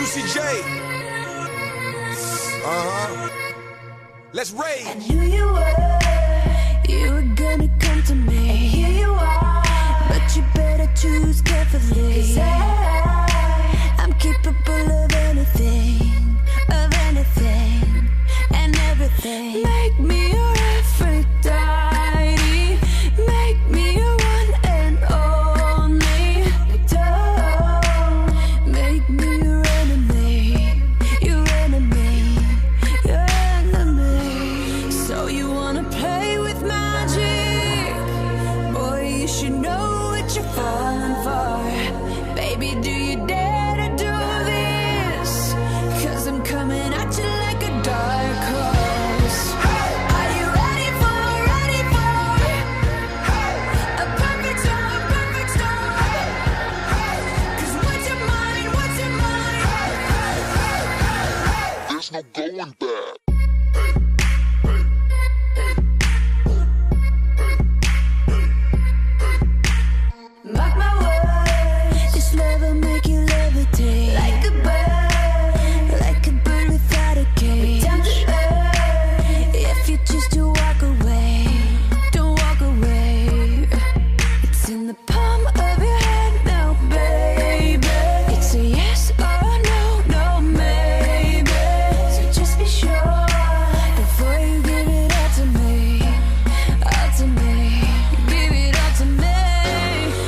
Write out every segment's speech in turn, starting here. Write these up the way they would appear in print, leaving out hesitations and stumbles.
Juicy J. Let's rage. I knew you were gonna come to me. And here you are, but you better choose carefully. 'Cause I'm capable of anything, and everything. Make me your Aphrodite, make me your one and only. Don't make me your enemy, your enemy, your enemy. So you wanna play with magic? Boy, you should know what you're falling for. Baby, do you dare to do this? 'Cause I'm coming at you like a dark horse. Are you ready for a perfect storm? 'Cause what's your mind? There's no going back. Mark my words, this love will make you levitate like a bird without a cage. Down to earth, if you choose to walk away, don't walk away. It's in the palm of your hand now, baby. It's a yes or a no, maybe. So just be sure before you give it all to me, give it all to me.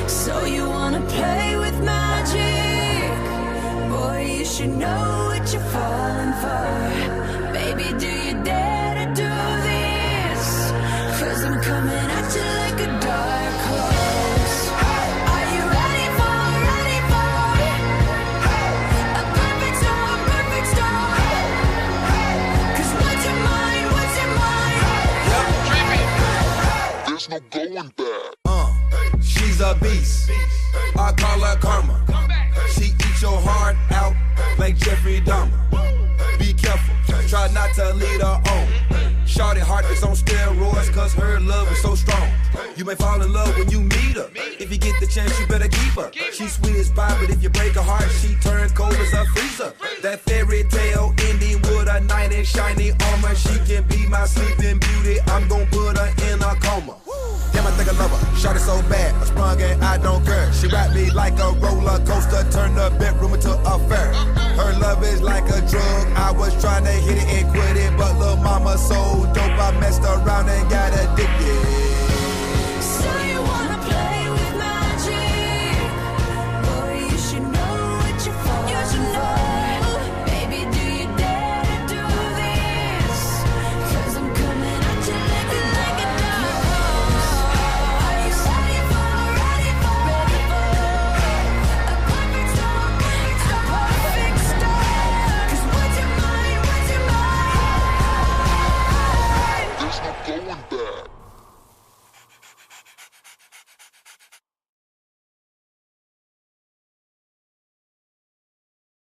So you wanna play with magic? Boy, you should know what you're falling for. Baby, do you dare to do this? 'Cause I'm coming at you like a dark horse. Are you ready for a perfect storm? 'Cause what's your mind? There's no going back. She's a beast. I call her karma. She eats your heart out like Jeffrey Dahmer. Be careful, try not to lead her on. Shorty heart is on steroids, 'cause her love is so strong. You may fall in love when you meet her. If you get the chance, you better keep her. She's sweet as pie, but if you break her heart, she turns cold as a freezer. That fairy tale ending with a knight in shiny armor. She can be my sleeping beauty. I'm gon' put her in a coma. Damn, I think I love her. Shot it so bad, I sprung and I don't care. She wrapped me like a roller coaster, turned the bedroom into a fair. Her love is like a drug. I was trying to hit it and quit it, but lil' mama so dope, I messed around and got